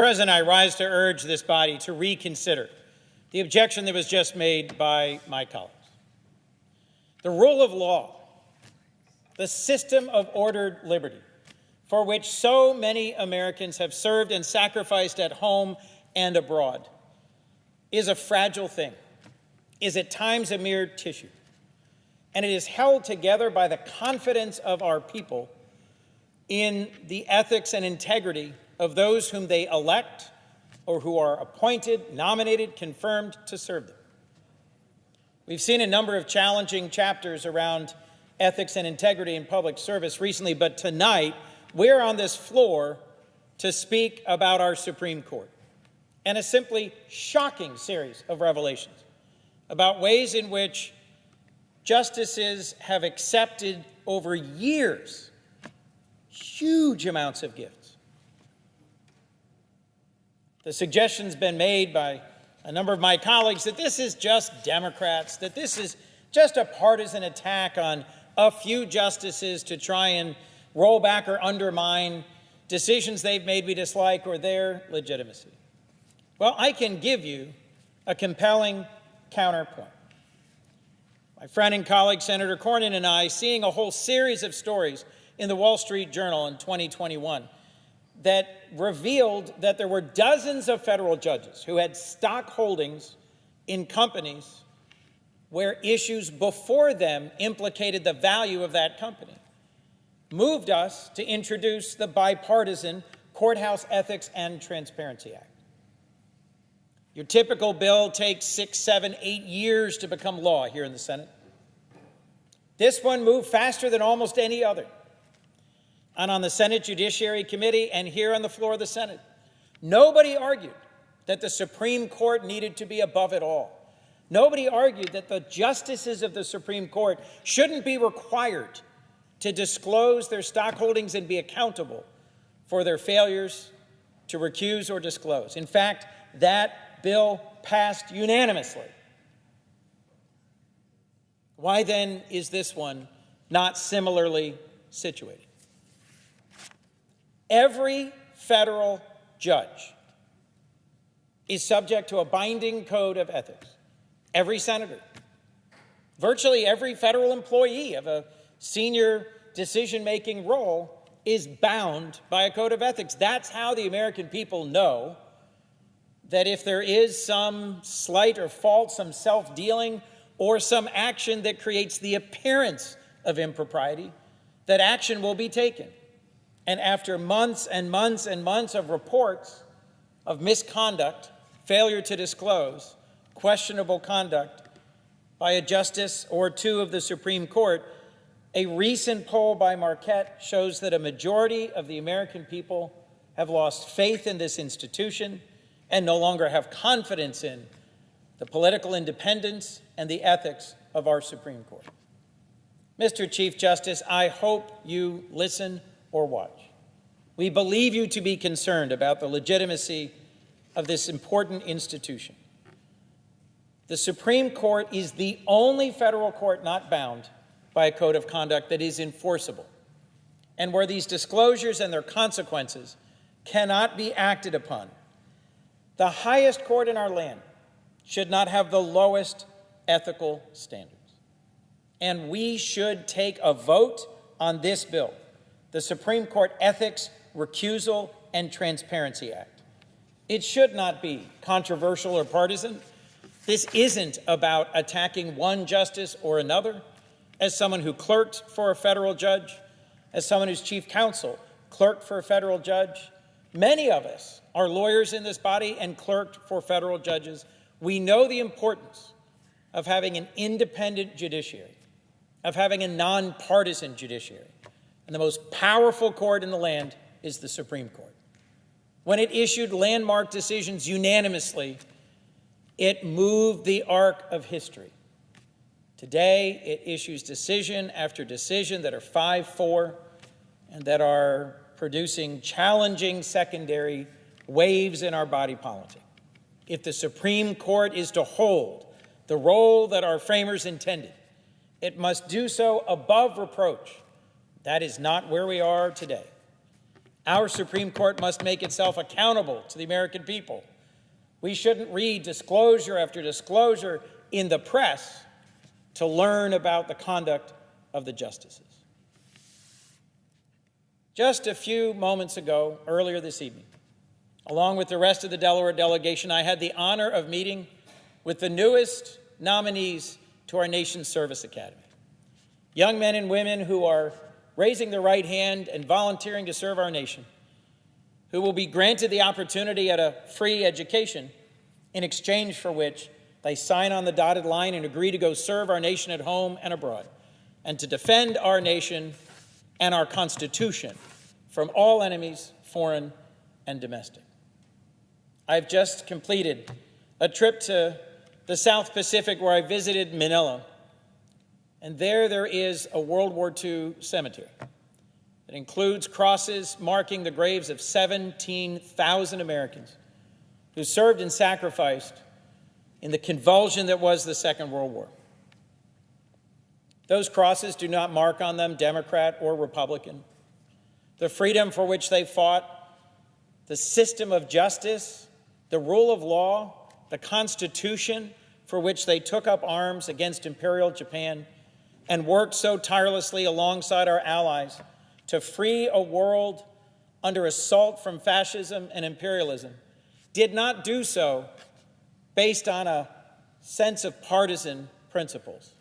President, I rise to urge this body to reconsider the objection that was just made by my colleagues. The rule of law, the system of ordered liberty, for which so many Americans have served and sacrificed at home and abroad, is a fragile thing, is at times a mere tissue, and it is held together by the confidence of our people in the ethics and integrity of those whom they elect or who are appointed, nominated, confirmed to serve them. We've seen a number of challenging chapters around ethics and integrity in public service recently, but tonight we're on this floor to speak about our Supreme Court and a simply shocking series of revelations about ways in which justices have accepted over years huge amounts of gifts. The suggestion's been made by a number of my colleagues that this is just Democrats, that this is just a partisan attack on a few justices to try and roll back or undermine decisions they've made we dislike or their legitimacy. Well, I can give you a compelling counterpoint. My friend and colleague, Senator Cornyn, and I, seeing a whole series of stories in the Wall Street Journal in 2021 that revealed that there were dozens of federal judges who had stock holdings in companies where issues before them implicated the value of that company, moved us to introduce the bipartisan Courthouse Ethics and Transparency Act. Your typical bill takes 6, 7, 8 years to become law here in the Senate. This one moved faster than almost any other. And on the Senate Judiciary Committee and here on the floor of the Senate, nobody argued that the Supreme Court needed to be above it all. Nobody argued that the justices of the Supreme Court shouldn't be required to disclose their stock holdings and be accountable for their failures to recuse or disclose. In fact, that bill passed unanimously. Why then is this one not similarly situated? Every federal judge is subject to a binding code of ethics. Every senator, virtually every federal employee of a senior decision-making role is bound by a code of ethics. That's how the American people know that if there is some slight or fault, some self-dealing, or some action that creates the appearance of impropriety, that action will be taken. And after months and months and months of reports of misconduct, failure to disclose, questionable conduct by a justice or two of the Supreme Court, a recent poll by Marquette shows that a majority of the American people have lost faith in this institution and no longer have confidence in the political independence and the ethics of our Supreme Court. Mr. Chief Justice, I hope you listen or watch. We believe you to be concerned about the legitimacy of this important institution. The Supreme Court is the only federal court not bound by a code of conduct that is enforceable, and where these disclosures and their consequences cannot be acted upon. The highest court in our land should not have the lowest ethical standards. And we should take a vote on this bill, the Supreme Court Ethics, Recusal, and Transparency Act. It should not be controversial or partisan. This isn't about attacking one justice or another. As someone who clerked for a federal judge, as someone who's chief counsel, clerked for a federal judge, many of us are lawyers in this body and clerked for federal judges. We know the importance of having an independent judiciary, of having a nonpartisan judiciary. And the most powerful court in the land is the Supreme Court. When it issued landmark decisions unanimously, it moved the arc of history. Today, it issues decision after decision that are 5-4 and that are producing challenging secondary waves in our body politic. If the Supreme Court is to hold the role that our framers intended, it must do so above reproach. That is not where we are today. Our Supreme Court must make itself accountable to the American people. We shouldn't read disclosure after disclosure in the press to learn about the conduct of the justices. Just a few moments ago, earlier this evening, along with the rest of the Delaware delegation, I had the honor of meeting with the newest nominees to our nation's Service Academy. Young men and women who are raising their right hand and volunteering to serve our nation, who will be granted the opportunity at a free education, in exchange for which they sign on the dotted line and agree to go serve our nation at home and abroad, and to defend our nation and our Constitution from all enemies, foreign and domestic. I've just completed a trip to the South Pacific where I visited Manila, and there is a World War II cemetery. It includes crosses marking the graves of 17,000 Americans who served and sacrificed in the convulsion that was the Second World War. Those crosses do not mark on them Democrat or Republican. The freedom for which they fought, the system of justice, the rule of law, the Constitution for which they took up arms against Imperial Japan and worked so tirelessly alongside our allies to free a world under assault from fascism and imperialism, did not do so based on a sense of partisan principles,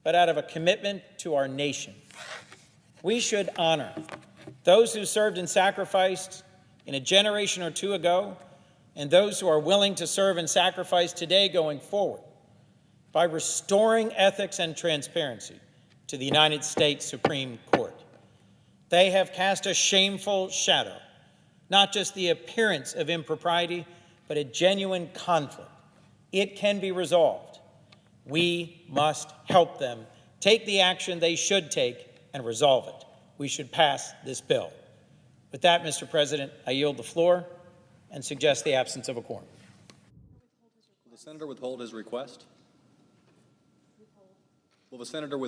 but out of a commitment to our nation. We should honor those who served and sacrificed in a generation or two ago, and those who are willing to serve and sacrifice today going forward, by restoring ethics and transparency to the United States Supreme Court. They have cast a shameful shadow, not just the appearance of impropriety, but a genuine conflict. It can be resolved. We must help them take the action they should take and resolve it. We should pass this bill. With that, Mr. President, I yield the floor and suggest the absence of a quorum. Will the senator withhold his request? Will the senator